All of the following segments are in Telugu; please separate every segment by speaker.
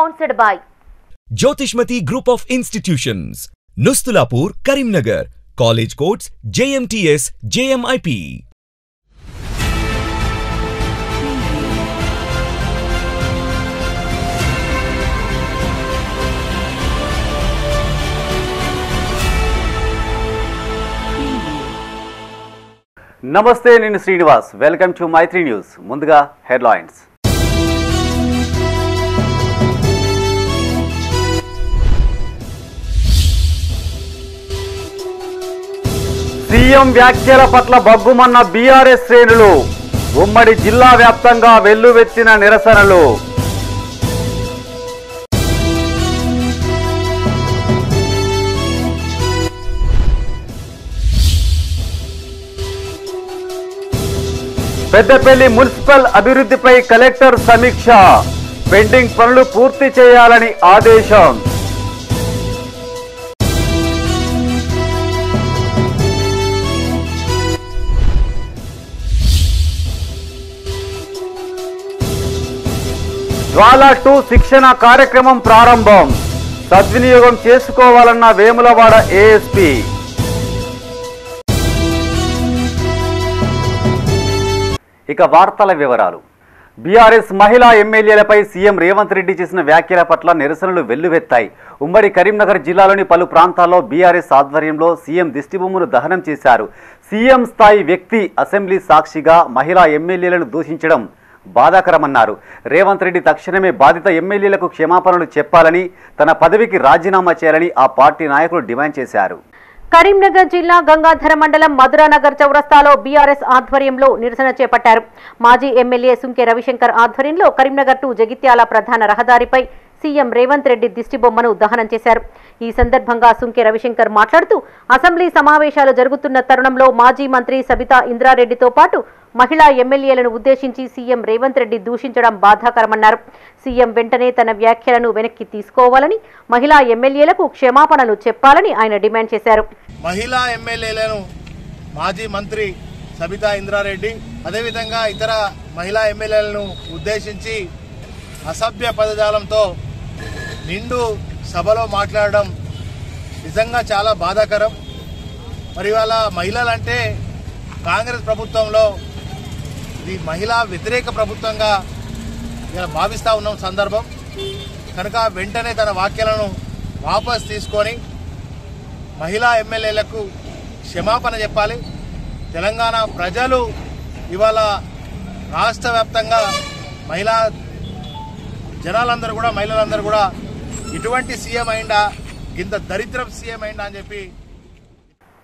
Speaker 1: sponsored by
Speaker 2: Jyotishmati Group of Institutions, Nustulapur, Karimnagar. College codes JMTS, JMIP.
Speaker 3: నమస్తే, నేను Srinivas. Welcome to Maitri news. ముందుగా హెడ్లైన్స్. సీఎం వ్యాఖ్యల పట్ల బగ్గుమన్న బీఆర్ఎస్ శ్రేణులు. ఉమ్మడి జిల్లా వ్యాప్తంగా వెల్లువెత్తిన నిరసనలు. పెద్దపల్లి మున్సిపల్ అభివృద్ధిపై కలెక్టర్ సమీక్ష. పెండింగ్ పనులు పూర్తి చేయాలని ఆదేశం. జ్వాలా 2 శిక్షణ కార్యక్రమం ప్రారంభం. సద్వినియోగం చేసుకోవాలన్న వేములవాడ ఏఎస్పీ. ఇక వార్తల వివరాలు. బీఆర్ఎస్ మహిళా ఎమ్మెల్యేలపై సీఎం రేవంత్ రెడ్డి చేసిన వ్యాఖ్యల పట్ల నిరసనలు వెల్లువెత్తాయి. ఉమ్మడి కరీంనగర్ జిల్లాలోని పలు ప్రాంతాల్లో బీఆర్ఎస్ ఆధ్వర్యంలో సీఎం దిష్టిబొమ్మను దహనం చేశారు. సీఎం స్థాయి వ్యక్తి అసెంబ్లీ సాక్షిగా మహిళా ఎమ్మెల్యేలను దూషించడం బాధాకరమన్నారు. రేవంత్ రెడ్డి తక్షణమే బాధిత ఎమ్మెల్యేలకు క్షమాపణలు చెప్పాలని, తన పదవికి రాజీనామా చేయాలని ఆ పార్టీ నాయకులు డిమాండ్ చేశారు.
Speaker 1: కరీంనగర్ జిల్లా గంగాధర మండలం మధురానగర్ చౌరస్తాలో బీఆర్ఎస్ ఆధ్వర్యంలో నిరసన చేపట్టారు. మాజీ ఎమ్మెల్యే సుంకె రవిశంకర్ ఆధ్వర్యంలో కరీంనగర్ టు జగిత్యాల ప్రధాన రహదారిపై సీఎం రేవంత్ రెడ్డి దిష్టిబొమ్మను దహనం చేశారు. ఈ సందర్భంగా సుంకె రవిశంకర్ మాట్లాడుతూ, అసెంబ్లీ సమావేశాలు జరుగుతున్న తరుణంలో మాజీ మంత్రి సబితా ఇంద్రారెడ్డితో పాటు మహిళా ఎమ్మెల్యేలను ఉద్దేశించి సీఎం రేవంత్ రెడ్డి దూషించడం బాధాకరమన్నారు. సీఎం వెంటనే తన వ్యాఖ్యలను వెనక్కి తీసుకోవాలని, మహిళా ఎమ్మెల్యేలకు క్షమాపణలు చెప్పాలని ఆయన డిమాండ్ చేశారు.
Speaker 4: మహిళా ఎమ్మెల్యేలను మాజీ మంత్రి సబితా ఇంద్రారెడ్డి అదేవిధంగా ఇతర మహిళా ఎమ్మెల్యేలను ఉద్దేశించి అసభ్య పదజాలంతో నిండు సభలో మాట్లాడడం నిజంగా చాలా బాధాకరం. మరి ఇవాళ మహిళలంటే కాంగ్రెస్ ప్రభుత్వంలో ఇది మహిళా వ్యతిరేక ప్రభుత్వంగా ఇలా భావిస్తూ ఉన్న సందర్భం కనుక వెంటనే తన వ్యాఖ్యలను వాపస్ తీసుకొని మహిళా ఎమ్మెల్యేలకు క్షమాపణ చెప్పాలి. తెలంగాణ ప్రజలు ఇవాళ రాష్ట్ర వ్యాప్తంగా మహిళా జనాలందరూ కూడా మహిళలందరూ కూడా ఇటువంటి సీఎం అయిందా, ఇంత దరిద్రం సీఎం అయిందా అని చెప్పి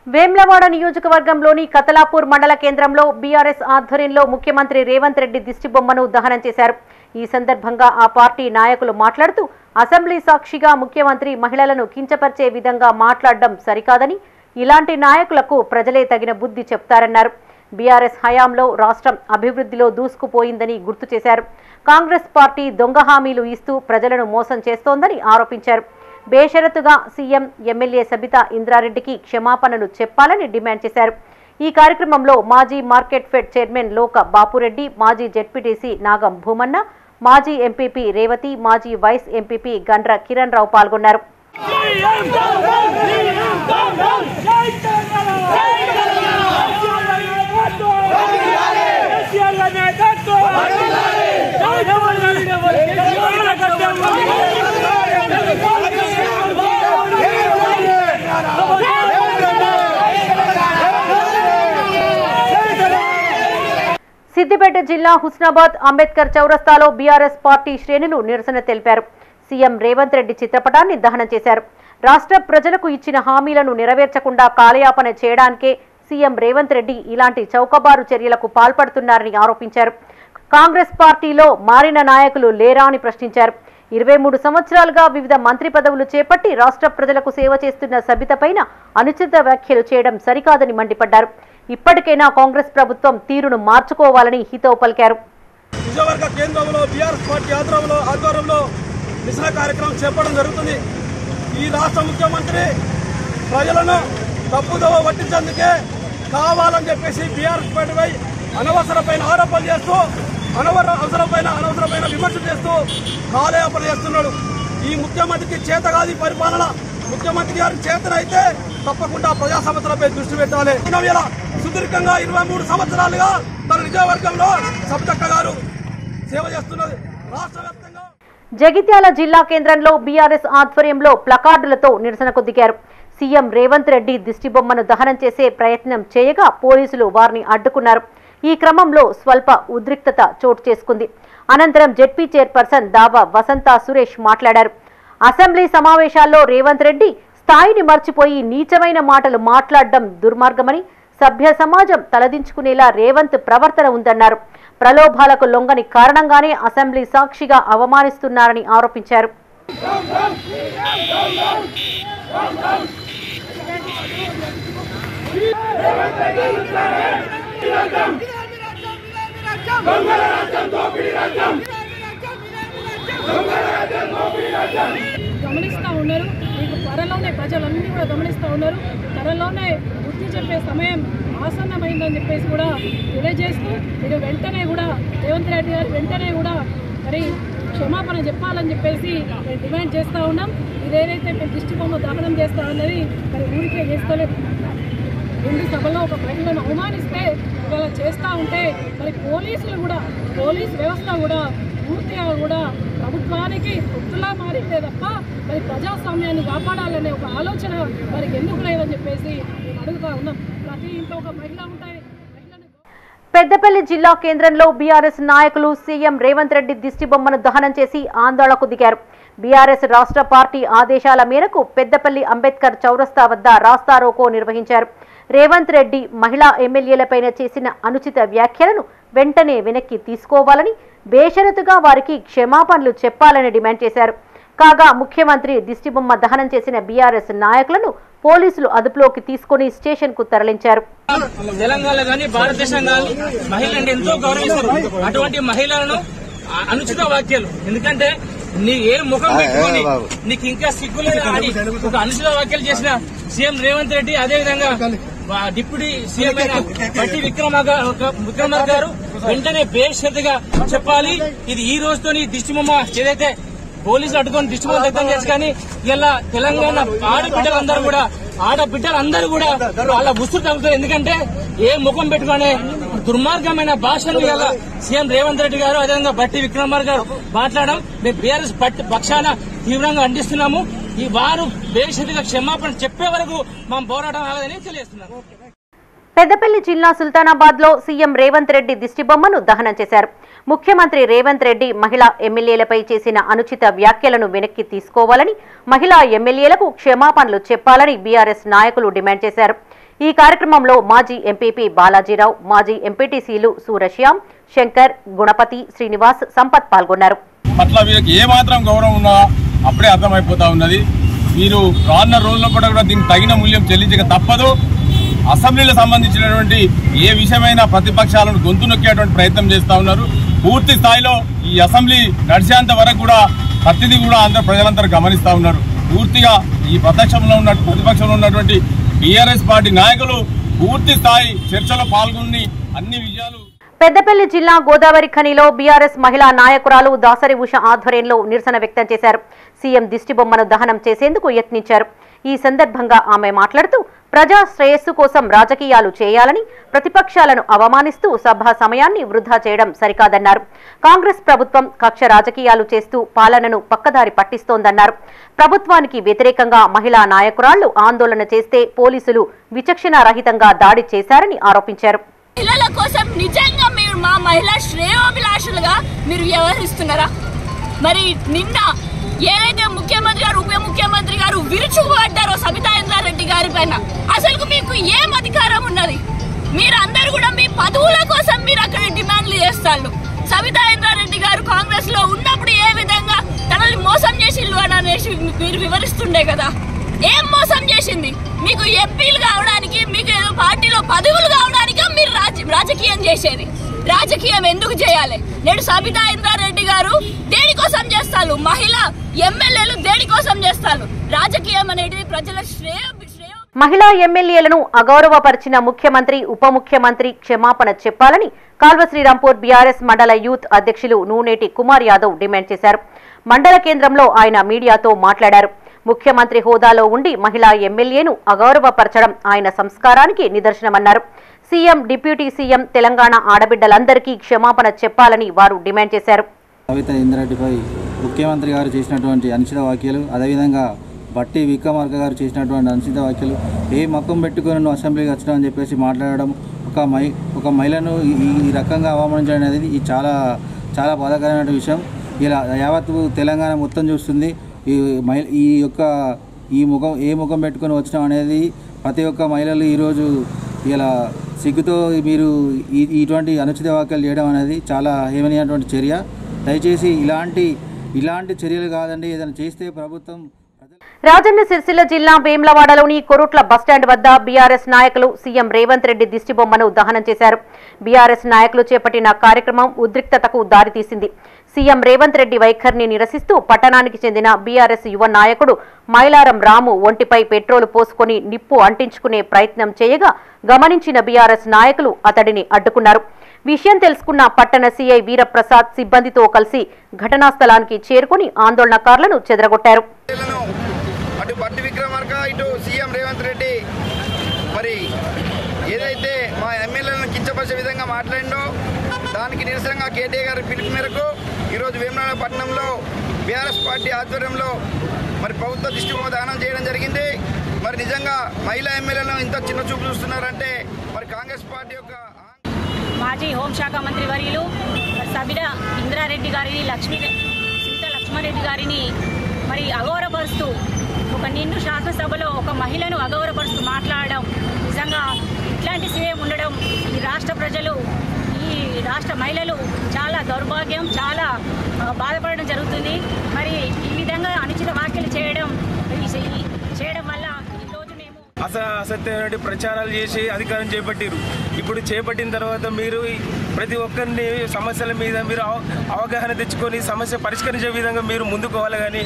Speaker 1: వేములవాడ నియోజకవర్గంలోని కతలాపూర్ మండల కేంద్రంలో బీఆర్ఎస్ ఆధ్వర్యంలో ముఖ్యమంత్రి రేవంత్ రెడ్డి దిష్టిబొమ్మను దహనం చేశారు. ఈ సందర్భంగా ఆ పార్టీ నాయకులు మాట్లాడుతూ, అసెంబ్లీ సాక్షిగా ముఖ్యమంత్రి మహిళలను కించపరిచే విధంగా మాట్లాడడం సరికాదని, ఇలాంటి నాయకులకు ప్రజలే తగిన బుద్ధి చెప్తారన్నారు. బీఆర్ఎస్ హయాంలో రాష్ట్రం అభివృద్ధిలో దూసుకుపోయిందని గుర్తు చేశారు. కాంగ్రెస్ పార్టీ దొంగ హామీలు ఇస్తూ ప్రజలను మోసం చేస్తోందని ఆరోపించారు. బేషరతుగా సీఎం ఎమ్మెల్యే సబితా ఇంద్రారెడ్డికి క్షమాపణలు చెప్పాలని డిమాండ్ చేశారు. ఈ కార్యక్రమంలో మాజీ మార్కెట్ ఫెడ్ చైర్మన్ లోక బాపురెడ్డి, మాజీ జెడ్పీటీసీ నాగం భూమన్న, మాజీ ఎంపీపీ రేవతి, మాజీ వైస్ ఎంపీపీ గండ్ర కిరణ్ రావు పాల్గొన్నారు. సిద్దిపేట జిల్లా హుస్నాబాద్ అంబేద్కర్ చౌరస్తాలో బీఆర్ఎస్ పార్టీ శ్రేణులు నిరసన తెలిపారు. సీఎం రేవంత్ రెడ్డి చిత్రపటాన్ని దహనం చేశారు. రాష్ట్ర ప్రజలకు ఇచ్చిన హామీలను నెరవేర్చకుండా కాలయాపన చేయడానికే సీఎం రేవంత్ రెడ్డి ఇలాంటి చౌకబారు చర్యలకు పాల్పడుతున్నారని ఆరోపించారు. కాంగ్రెస్ పార్టీలో మారిన నాయకులు లేరా అని ప్రశ్నించారు. 23 సంవత్సరాలుగా వివిధ మంత్రి పదవులు చేపట్టి రాష్ట్ర ప్రజలకు సేవ చేస్తున్న సబితపైన అనుచిత వ్యాఖ్యలు చేయడం సరికాదని మండిపడ్డారు. ఇప్పటికైనా కాంగ్రెస్ ప్రభుత్వం తీరును మార్చుకోవాలని హితవు పలికారు.
Speaker 5: నిజవర్గ కేంద్రంలో బీఆర్ఎస్ పార్టీ ఆధ్వర్యంలో నిరసన కార్యక్రమం చేపట్టడం జరుగుతుంది. ఈ రాష్ట్ర ముఖ్యమంత్రి ప్రజలను తప్పుదోవ పట్టించేందుకే కావాలని చెప్పేసి బీఆర్ఎస్ పార్టీపై అనవసరమైన ఆరోపణలు చేస్తూ అనవసరమైన విమర్శ చేస్తూ కాలయాపన చేస్తున్నాడు. ఈ ముఖ్యమంత్రికి చేతగాది పరిపాలన. ముఖ్యమంత్రి గారి చేతనైతే తప్పకుండా ప్రజా సమస్యలపై దృష్టి పెట్టాలి. సుదీర్ఘంగా 23 సంవత్సరాలుగా తన నియోజకవర్గంలో సబితక్క గారు సేవ చేస్తున్నది. రాష్ట్ర వ్యాప్తంగా
Speaker 1: జగిత్యాల జిల్లా కేంద్రంలో బీఆర్ఎస్ ఆధ్వర్యంలో ప్లకార్డులతో నిరసనకు దిగారు. సీఎం రేవంత్ రెడ్డి దిష్టిబొమ్మను దహనం చేసే ప్రయత్నం చేయగా పోలీసులు వారిని అడ్డుకున్నారు. ఈ క్రమంలో స్వల్ప ఉద్రిక్తత చోటు చేసుకుంది. అనంతరం జెడ్పీ చైర్పర్సన్ దావా వసంత సురేష్ మాట్లాడారు. అసెంబ్లీ సమావేశాల్లో రేవంత్ రెడ్డి స్థాయిని మర్చిపోయి నీచమైన మాటలు మాట్లాడడం దుర్మార్గమని, సభ్య సమాజం తలదించుకునేలా రేవంత్ ప్రవర్తన ఉందన్నారు. ప్రలోభాలకు లొంగని కారణంగానే అసెంబ్లీ సాక్షిగా అవమానిస్తున్నారని ఆరోపించారు.
Speaker 6: గమనిస్తూ ఉన్నారు. మీకు త్వరలోనే ప్రజలన్నీ కూడా గమనిస్తూ ఉన్నారు. త్వరలోనే బుద్ధి చెప్పే సమయం ఆసన్నమైందని చెప్పేసి కూడా తెలియజేస్తూ మీరు వెంటనే కూడా రేవంత్ రెడ్డి గారు వెంటనే కూడా మరి క్షమాపణ చెప్పాలని చెప్పేసి మేము డిమాండ్ చేస్తూ ఉన్నాం. ఇదేదైతే మేము దిష్టిబొమ్మ దహనం చేస్తా ఉన్నది మరి ఊరికే చేస్తలేదు. ముందు సభలో ఒక మహిళను అవమానిస్తే ఇవాళ చేస్తూ ఉంటే మరి పోలీసులు కూడా పోలీస్ వ్యవస్థ కూడా పూర్తిగా కూడా ప్రభుత్వానికి పొత్తులా మారిందే తప్ప మరి ప్రజాస్వామ్యాన్ని కాపాడాలనే ఒక ఆలోచన వారికి ఎందుకు లేదని చెప్పేసి మేము అడుగుతా ఉన్నాం. ప్రతి ఇంట్లో ఒక మహిళ ఉంటాయి.
Speaker 1: పెద్దపల్లి జిల్లా కేంద్రంలో బీఆర్ఎస్ నాయకులు సీఎం రేవంత్ రెడ్డి దిష్టిబొమ్మను దహనం చేసి ఆందోళనకు దిగారు. బీఆర్ఎస్ రాష్ట్ర పార్టీ ఆదేశాల మేరకు పెద్దపల్లి అంబేద్కర్ చౌరస్తా వద్ద రాస్తారోకో నిర్వహించారు. రేవంత్ రెడ్డి మహిళా ఎమ్మెల్యేలపైన చేసిన అనుచిత వ్యాఖ్యలను వెంటనే వెనక్కి తీసుకోవాలని, బేషరతుగా వారికి క్షమాపణలు చెప్పాలని డిమాండ్ చేశారు. కాగా ముఖ్యమంత్రి దిష్టిబొమ్మ దహనం చేసిన బీఆర్ఎస్ నాయకులను పోలీసులు అదుపులోకి తీసుకుని స్టేషన్ కు తరలించారు.
Speaker 7: తెలంగాణ గానీ భారతదేశం గానీ మహిళలను ఎంతో గౌరవిస్తారు. అటువంటి మహిళలను అనుచిత వాక్యాలు, ఎందుకంటే నీ ఏ ముఖం పెట్టుకొని నీకు ఇంకా సిగ్గులేదు అని ఒక అనుచిత వ్యాఖ్యలు చేసిన సీఎం రేవంత్ రెడ్డి, అదేవిధంగా డిప్యూటీ సీఎం అయిన బట్టి విక్రమార్క గారు వెంటనే బేషరతుగా చెప్పాలి. ఇది ఈ రోజుతో దిష్టిబొమ్మ ఏదైతే పోలీసులు అడ్డుకొని దిష్టిబొమ్మ దగ్ధం చేసి, కానీ ఇలా తెలంగాణ ఆడబిడ్డలందరూ కూడా వాళ్ళ ఉసురు తగ్గుతారు. ఎందుకంటే ఏ ముఖం పెట్టుకునే దుర్మార్గమైన భాషను ఇలా సీఎం రేవంత్ రెడ్డి గారు, అదేవిధంగా బట్టి విక్రమార్క గారు మాట్లాడడం మేము బీఆర్ఎస్ పక్షాన తీవ్రంగా ఖండిస్తున్నాము. ఈ వారు బేషరతుగా క్షమాపణ చెప్పే వరకు మా పోరాటం ఆగదని తెలియజేస్తున్నారు.
Speaker 1: పెద్దపల్లి జిల్లా సుల్తానాబాద్ లో సీఎం రేవంత్ రెడ్డి దిష్టిబొమ్మను దహనం చేశారు. ముఖ్యమంత్రి రేవంత్ రెడ్డి మహిళా ఎమ్మెల్యేలపై చేసిన అనుచిత వ్యాఖ్యలను వెనక్కి తీసుకోవాలని, మహిళా ఎమ్మెల్యేలకు క్షమాపణలు చెప్పాలని బీఆర్ఎస్ నాయకులు డిమాండ్ చేశారు. ఈ కార్యక్రమంలో మాజీ ఎంపీపీ బాలాజీరావు, మాజీ ఎంపీటీసీలు సూరశ్యాం, శంకర్, గుణపతి, శ్రీనివాస్, సంపత్ పాల్గొన్నారు.
Speaker 8: పట్ల వీరికి ఏమాత్రం గౌరవం ఉన్నా అప్పుడే అర్థమైపోతా ఉన్నది. మీరు రానున్న రోజుల్లో కూడా దీనికి తగిన మూల్యం చెల్లించక తప్పదు. అసెంబ్లీలో సంబంధించినటువంటి ఏ విషయమైనా ప్రతిపక్షాలను గొంతు నొక్కేటువంటి ప్రయత్నం చేస్తూ ఉన్నారు. పూర్తి స్థాయిలో ఈ అసెంబ్లీ నడిచేంత వరకు కూడా ప్రతిదీ కూడా అందరూ ప్రజలందరూ గమనిస్తూ ఉన్నారు. పూర్తిగా ఈ ప్రతిపక్షంలో ఉన్నటువంటి బీఆర్ఎస్ పార్టీ నాయకులు పూర్తి స్థాయి చర్చలో పాల్గొని అన్ని విజయాలు.
Speaker 1: పెద్దపల్లి జిల్లా గోదావరి ఖనిలో బీఆర్ఎస్ మహిళా నాయకురాలు దాసరి ఉష ఆధ్వర్యంలో నిరసన వ్యక్తం చేశారు. సీఎం దిష్టిబొమ్మను దహనం చేసేందుకు యత్నించారు. ఈ సందర్భంగా ఆమె మాట్లాడుతూ ప్రజా శ్రేయస్సు కోసం రాజకీయాలు చేయాలని, ప్రతిపక్షాలను అవమానిస్తూ సభా సమయాన్ని వృధా చేయడం సరికాదన్నారు. కాంగ్రెస్ ప్రభుత్వం కక్ష రాజకీయాలు చేస్తూ పాలనను పక్కదారి పట్టిస్తోందన్నారు. ప్రభుత్వానికి వ్యతిరేకంగా మహిళా నాయకురాళ్లు ఆందోళన చేస్తే పోలీసులు విచక్షణారహితంగా దాడి చేశారని ఆరోపించారు.
Speaker 9: మహిళల కోసం నిజంగా మీరు మా మహిళా శ్రేయోభిలాషులుగా మీరు వ్యవహరిస్తున్నారా? మరి నిన్న ఏదైతే ముఖ్యమంత్రి గారు, ఉప ముఖ్యమంత్రి గారు విరుచుకుపడ్డారో సబితా ఇంద్రారెడ్డి గారి పైన, అసలు మీకు ఏం అధికారం ఉన్నది? మీరందరూ కూడా మీ పదవుల కోసం మీరు అక్కడ డిమాండ్లు చేస్తారు. సబితా ఇంద్రారెడ్డి గారు కాంగ్రెస్ లో ఉన్నప్పుడు ఏ విధంగా తనని మోసం చేసిల్లు అని అనేసి మీరు వివరిస్తుండే కదా. ఏం మోసం చేసింది? మీకు ఎంపీలు కావడానికి, మీకు ఏదో పార్టీలో పదవులు కావడానికి మీరు రాజకీయం చేసేది. రాజకీయం ఎందుకు చేయాలి? నేడు సబితా ఇంద్రారెడ్డి గారు దేనికోసం చేస్తారు? మహిళా ఎమ్మెల్యేలు దేనికోసం చేస్తారు? రాజకీయం అనేది ప్రజల శ్రేయో
Speaker 1: మహిళా ఎమ్మెల్యేలను అగౌరవపరిచిన ముఖ్యమంత్రి ఉప ముఖ్యమంత్రి క్షమాపణ చెప్పాలని కాల్వ శ్రీరాంపూర్ బీఆర్ఎస్ మండల యూత్ అధ్యక్షులు నూనేటి కుమార్ యాదవ్ డిమాండ్ చేశారు. మండల కేంద్రంలో ఆయన మీడియాతో మాట్లాడారు. ముఖ్యమంత్రి హోదాలో ఉండి మహిళా ఎమ్మెల్యేను అగౌరవపరచడం ఆయన సంస్కారానికి నిదర్శనమన్నారు. సీఎం, డిప్యూటీ సీఎం, తెలంగాణ ఆడబిడ్డలందరికీ క్షమాపణ చెప్పాలని వారు డిమాండ్ చేశారు.
Speaker 10: సబితా ఇంద్రారెడ్డిపై ముఖ్యమంత్రి గారు చేసినటువంటి అనుచిత వ్యాఖ్యలు, అదేవిధంగా బట్టి విక్రమార్క గారు చేసినటువంటి అనుచిత వ్యాఖ్యలు, ఏ మక్కం పెట్టుకుని నువ్వు అసెంబ్లీకి వచ్చడం అని చెప్పేసి మాట్లాడడం, ఒక మహిళను ఈ రకంగా అవమానించడం అనేది చాలా చాలా బాధాకరమైన విషయం. ఇలా యావత్ తెలంగాణ మొత్తం చూస్తుంది. ఏ ముఖం పెట్టుకొని వచ్చడం అనేది ప్రతి ఒక్క మహిళలు ఈరోజు ఇలా సిగ్గుతో మీరు ఇటువంటి అనుచిత వ్యాఖ్యలు చేయడం అనేది చాలా హేమనీయమైనటువంటి చర్య. దయచేసి ఇలాంటి చర్యలు కాదండి, ఏదైనా చేస్తే ప్రభుత్వం.
Speaker 1: రాజన్న సిరిసిల్ల జిల్లా వేములవాడలోని కొరుట్ల బస్టాండ్ వద్ద బీఆర్ఎస్ నాయకులు సీఎం రేవంత్ రెడ్డి దిష్టిబొమ్మను దహనం చేశారు. బీఆర్ఎస్ నాయకులు చేపట్టిన కార్యక్రమం ఉద్రిక్తతకు దారితీసింది. సీఎం రేవంత్ రెడ్డి వైఖరిని నిరసిస్తూ పట్టణానికి చెందిన బీఆర్ఎస్ యువ నాయకుడు మైలారం రాము ఒంటిపై పెట్రోలు పోసుకొని నిప్పు అంటించుకునే ప్రయత్నం చేయగా గమనించిన బీఆర్ఎస్ నాయకులు అతడిని అడ్డుకున్నారు. విషయం తెలుసుకున్న పట్టణ సీఐ వీరప్రసాద్ సిబ్బందితో కలిసి ఘటనా స్థలానికి చేరుకుని ఆందోళనకారులను చెదరగొట్టారు.
Speaker 11: అటు బట్టి విక్రమార్క, ఇటు సీఎం రేవంత్ రెడ్డి మరి ఏదైతే మా ఎమ్మెల్యేలను కించపరిచే విధంగా మాట్లాడిండో దానికి నిరసనగా కేటీఆర్ గారి పిలుపు మేరకు ఈరోజు వేములవాడ పట్టణంలో బీఆర్ఎస్ పార్టీ ఆధ్వర్యంలో మరి ప్రభుత్వ దిష్టిబొమ్మ దానం చేయడం జరిగింది. మరి నిజంగా మహిళా ఎమ్మెల్యేలను ఇంత చిన్న చూపు చూస్తున్నారంటే మరి కాంగ్రెస్ పార్టీ యొక్క
Speaker 12: మాజీ హోంశాఖ మంత్రి వర్యులు సబితా ఇంద్రారెడ్డి గారిని, సింత లక్ష్మారెడ్డి గారిని మరి అగౌరవపరుస్తూ ఒక నిండు శాసనసభలో ఒక మహిళను అగౌరవపరుస్తూ మాట్లాడడం, నిజంగా ఇట్లాంటి సీఎం ఉండడం ఈ రాష్ట్ర ప్రజలు, ఈ రాష్ట్ర మహిళలు చాలా దౌర్భాగ్యం, చాలా బాధపడడం జరుగుతుంది. మరి ఈ విధంగా అనుచిత వ్యాఖ్యలు చేయడం వల్ల ఈరోజు మేము
Speaker 13: అసత్యమైన ప్రచారాలు చేసి అధికారం చేపట్టారు. ఇప్పుడు చేపట్టిన తర్వాత మీరు ప్రతి ఒక్కరిని సమస్యల మీద మీరు అవగాహన తెచ్చుకొని సమస్య పరిష్కరించే విధంగా మీరు ముందుకు పోవాలి. కానీ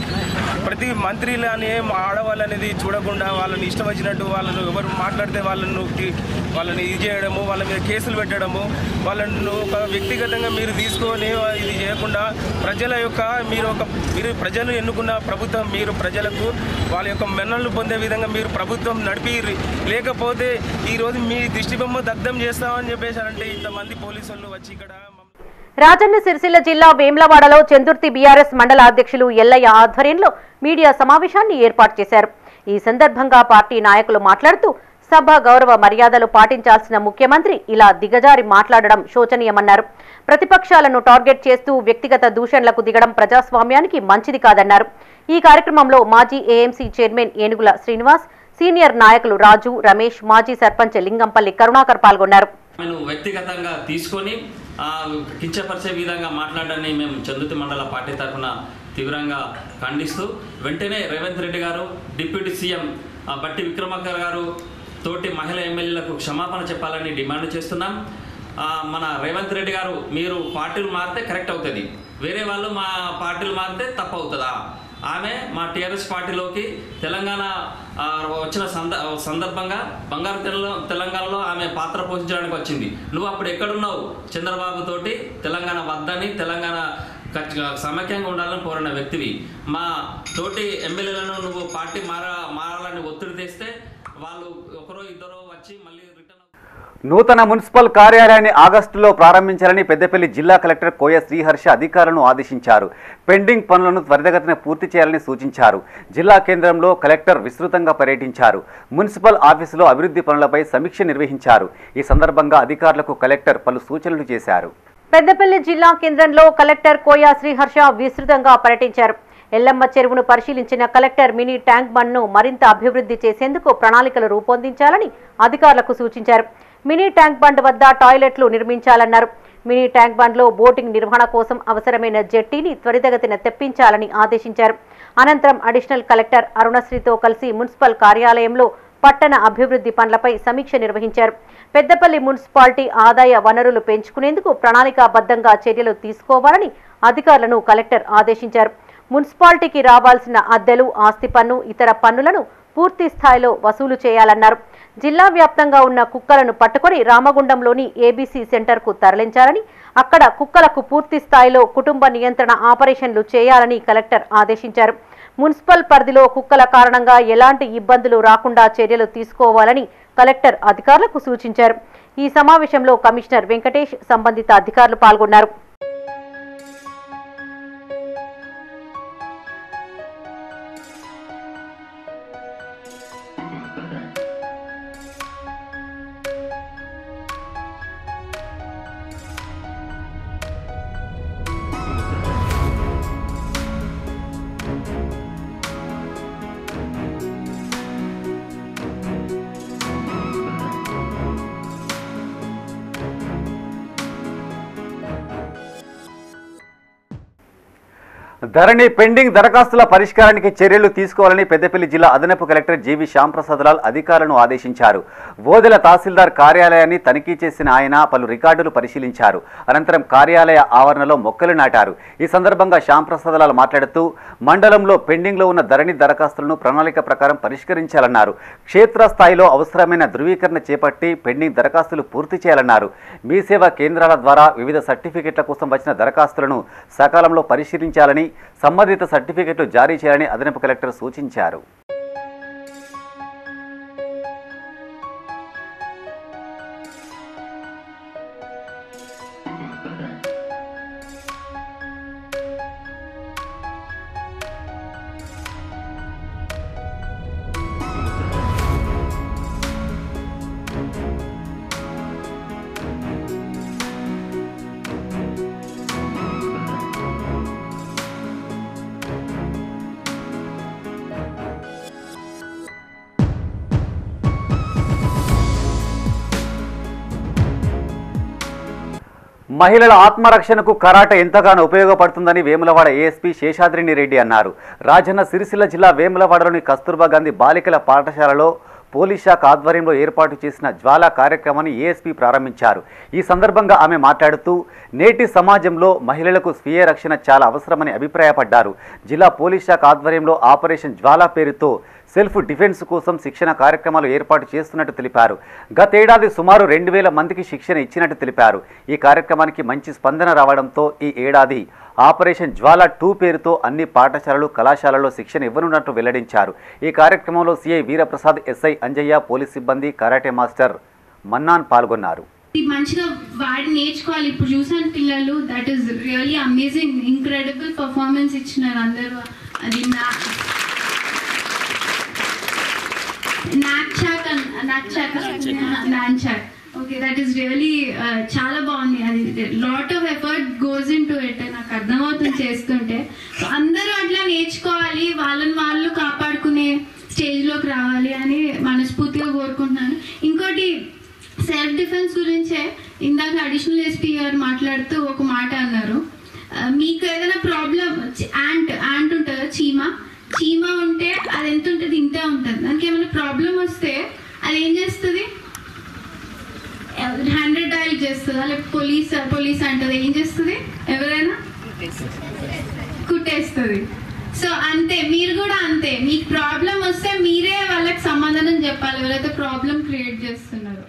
Speaker 13: ప్రతి మంత్రిలని ఆడవాళ్ళు అనేది చూడకుండా వాళ్ళని ఇష్టం వచ్చినట్టు వాళ్ళను ఎవరు మాట్లాడితే వాళ్ళని ఇది చేయడము, వాళ్ళ మీద కేసులు పెట్టడము, వాళ్ళను ఒక వ్యక్తిగతంగా మీరు తీసుకొని ఇది చేయకుండా మీరు ప్రజలు ఎన్నుకున్న ప్రభుత్వం, మీరు ప్రజలకు వాళ్ళ యొక్క మన్ననలు పొందే విధంగా మీరు ప్రభుత్వం నడిపి, లేకపోతే ఈరోజు మీ దిష్టిబొమ్మ దగ్ధం చేస్తామని చెప్పేసారంటే ఇంతమంది పోలీసులు వచ్చి ఇక్కడ.
Speaker 1: రాజన్న సిరిసిల్ల జిల్లా వేములవాడలో చందుర్తి బీఆర్ఎస్ మండల అధ్యక్షులు ఎల్లయ్య ఆధ్వర్యంలో మీడియా సమావేశాన్ని ఏర్పాటు చేశారు. ఈ సందర్భంగా పార్టీ నాయకులు మాట్లాడుతూ సభ గౌరవ మర్యాదలు పాటించాల్సిన ముఖ్యమంత్రి ఇలా దిగజారి మాట్లాడడం శోచనీయమన్నారు. ప్రతిపక్షాలను టార్గెట్ చేస్తూ వ్యక్తిగత దూషణలకు దిగడం ప్రజాస్వామ్యానికి మంచిది కాదన్నారు. ఈ కార్యక్రమంలో మాజీ ఏఎంసీ చైర్మన్ ఏనుగుల శ్రీనివాస్, సీనియర్ నాయకులు రాజు, రమేష్, మాజీ సర్పంచ్ లింగంపల్లి కరుణాకర్ పాల్గొన్నారు.
Speaker 14: వ్యక్తిగతంగా తీసుకొని కించపరిచే విధంగా మాట్లాడడాన్ని మేము చందుర్తి మండల పార్టీ తరఫున తీవ్రంగా ఖండిస్తూ వెంటనే రేవంత్ రెడ్డి గారు, డిప్యూటీ సీఎం బట్టి విక్రమార్క గారు తోటి మహిళా ఎమ్మెల్యేలకు క్షమాపణ చెప్పాలని డిమాండ్ చేస్తున్నాం. మన రేవంత్ రెడ్డి గారు, మీరు పార్టీలు మారితే కరెక్ట్ అవుతుంది, వేరే వాళ్ళు మా పార్టీలు మారితే తప్పు అవుతుందా? ఆమె మా టీఆర్ఎస్ పార్టీలోకి తెలంగాణ వచ్చిన సందర్భంగా బంగారు తెలంగాణలో ఆమె పాత్ర పోషించడానికి వచ్చింది. నువ్వు అప్పుడు ఎక్కడున్నావు? చంద్రబాబు తోటి తెలంగాణ వద్దని, తెలంగాణ సమైక్యంగా ఉండాలని కోరిన వ్యక్తివి. మా తోటి ఎమ్మెల్యేలను నువ్వు పార్టీ మారాలని ఒత్తిడి తెస్తే వాళ్ళు ఒకరో ఇద్దరో వచ్చి మళ్ళీ రిటర్న్.
Speaker 3: నూతన మున్సిపల్ కార్యాలయాన్ని ఆగస్టులో ప్రారంభించాలని పెద్దపల్లి జిల్లా కలెక్టర్ కోయ శ్రీహర్ష అధికారులను ఆదేశించారు. పెండింగ్ పనులను త్వరితగతిన పూర్తి చేయాలని సూచించారు. జిల్లా కేంద్రంలో కలెక్టర్ విస్తృతంగా పర్యటించారు. మున్సిపల్ ఆఫీసులో అభివృద్ధి పనులపై సమీక్ష నిర్వహించారు. ఈ సందర్భంగా అధికారులకు కలెక్టర్ పలు సూచనలు చేశారు.
Speaker 1: పెద్దపల్లి జిల్లా కేంద్రంలో కలెక్టర్ కోయ శ్రీహర్ష విస్తృతంగా పర్యటించారు. ఎల్లమ్మ చెరువును పరిశీలించిన కలెక్టర్ మినీ ట్యాంక్ బండ్ను మరింత అభివృద్ధి చేసేందుకు ప్రణాళికలు రూపొందించాలని అధికారులకు సూచించారు. మినీ ట్యాంక్ బండ్ వద్ద టాయిలెట్లు నిర్మించాలన్నారు. మినీ ట్యాంక్ బండ్లో బోటింగ్ నిర్వహణ కోసం అవసరమైన జెట్టీని త్వరితగతిన తెప్పించాలని ఆదేశించారు. అనంతరం అడిషనల్ కలెక్టర్ అరుణశ్రీతో కలిసి మున్సిపల్ కార్యాలయంలో పట్టణ అభివృద్ధి పనులపై సమీక్ష నిర్వహించారు. పెద్దపల్లి మున్సిపాలిటీ ఆదాయ వనరులు పెంచుకునేందుకు ప్రణాళికాబద్ధంగా చర్యలు తీసుకోవాలని అధికారులను కలెక్టర్ ఆదేశించారు. మున్సిపాలిటీకి రావాల్సిన అద్దెలు, ఆస్తి పన్ను, ఇతర పన్నులను పూర్తి స్థాయిలో వసూలు చేయాలన్నారు. జిల్లా వ్యాప్తంగా ఉన్న కుక్కలను పట్టుకొని రామగుండంలోని ఏబీసీ సెంటర్కు తరలించాలని, అక్కడ కుక్కలకు పూర్తి స్థాయిలో కుటుంబ నియంత్రణ ఆపరేషన్లు చేయాలని కలెక్టర్ ఆదేశించారు. మున్సిపల్ పరిధిలో కుక్కల కారణంగా ఎలాంటి ఇబ్బందులు రాకుండా చర్యలు తీసుకోవాలని కలెక్టర్ అధికారులకు సూచించారు. ఈ సమావేశంలో కమిషనర్ వెంకటేష్, సంబంధిత అధికారులు పాల్గొన్నారు.
Speaker 3: ధరణి పెండింగ్ దరఖాస్తుల పరిష్కారానికి చర్యలు తీసుకోవాలని పెద్దపల్లి జిల్లా అదనపు కలెక్టర్ జీవి శ్యాంప్రసాద్ లాల్ అధికారులను ఆదేశించారు. ఓదెల తహసీల్దార్ కార్యాలయాన్ని తనిఖీ చేసిన ఆయన పలు రికార్డులు పరిశీలించారు. అనంతరం కార్యాలయ ఆవరణలో మొక్కలు నాటారు. ఈ సందర్భంగా శ్యాంప్రసాద్ లాల్ మాట్లాడుతూ మండలంలో పెండింగ్లో ఉన్న ధరణి దరఖాస్తులను ప్రణాళిక ప్రకారం పరిష్కరించాలన్నారు. క్షేత్రస్థాయిలో అవసరమైన ధృవీకరణ చేపట్టి పెండింగ్ దరఖాస్తులు పూర్తి చేయాలన్నారు. మీ సేవా కేంద్రాల ద్వారా వివిధ సర్టిఫికెట్ల కోసం వచ్చిన దరఖాస్తులను సకాలంలో పరిశీలించాలని, సంబంధిత సర్టిఫికెట్లు జారీ చేయాలని అదనపు కలెక్టర్ సూచించారు. మహిళల ఆత్మరక్షణకు కరాటే ఎంతగానో ఉపయోగపడుతుందని వేములవాడ ఏఎస్పీ శేషాద్రిని రెడ్డి అన్నారు. రాజన్న సిరిసిల్ల జిల్లా వేములవాడలోని కస్తూర్బా గాంధీ బాలికల పాఠశాలలో పోలీస్ శాఖ ఆధ్వర్యంలో ఏర్పాటు చేసిన జ్వాలా కార్యక్రమాన్ని ఏఎస్పీ ప్రారంభించారు. ఈ సందర్భంగా ఆమె మాట్లాడుతూ నేటి సమాజంలో మహిళలకు స్వీయ రక్షణ చాలా అవసరమని అభిప్రాయపడ్డారు. జిల్లా పోలీస్ శాఖ ఆధ్వర్యంలో ఆపరేషన్ జ్వాలా పేరుతో సెల్ఫ్ డిఫెన్స్ కోసం శిక్షణ కార్యక్రమాలు ఏర్పాటు చేస్తున్నట్టు తెలిపారు. గతేడాది సుమారు 2000 మందికి శిక్షణ ఇచ్చినట్టు తెలిపారు. ఈ కార్యక్రమానికి మంచి స్పందన రావడంతో ఈ ఏడాది ఆపరేషన్ జ్వాలా 2 పేరుతో అన్ని పాఠశాలలు, కళాశాలల్లో శిక్షణ ఇవ్వనున్నట్టు వెల్లడించారు. ఈ కార్యక్రమంలో CI Veeraprasad, SI Anjaiah, police సిబ్బంది, కరాటే మాస్టర్ మన్నాన్ పాల్గొన్నారు.
Speaker 15: మంచిగా వాడి నేర్చుకోవాలి. ఇప్పుడు చూసాను పిల్లలు, that is really amazing, incredible performance ఇచ్చినారు అందరూ. అది ఓకే, దట్ ఈస్ రియలీ చాలా బాగుంది. అది lot of effort goes in to it, నాకు అర్థమవుతుంది చేస్తుంటే. అందరూ అట్లా నేర్చుకోవాలి, వాళ్ళని వాళ్ళు కాపాడుకునే స్టేజ్లోకి రావాలి అని మనస్ఫూర్తిగా కోరుకుంటున్నాను. ఇంకోటి సెల్ఫ్ డిఫెన్స్ గురించే ఇందాక అడిషనల్ ఎస్పీ గారు మాట్లాడుతూ ఒక మాట అన్నారు. మీకు ఏదైనా ప్రాబ్లం, యాంట్ ఉంటుందా, చీమ ఉంటే అది ఎంత ఉంటుంది, ఇంతే ఉంటుంది. దానికి ఏమైనా ప్రాబ్లం వస్తే అది ఏం చేస్తుంది, 100 డయల్ చేస్తుందా, లేకపోతే పోలీస్ అంటుంది, ఏం చేస్తుంది, ఎవరైనా కుట్టేస్తుంది. సో అంతే, మీరు కూడా అంతే. మీకు ప్రాబ్లం వస్తే మీరే వాళ్ళకి సమాధానం చెప్పాలి, ఎవరైతే ప్రాబ్లం క్రియేట్ చేస్తున్నారు.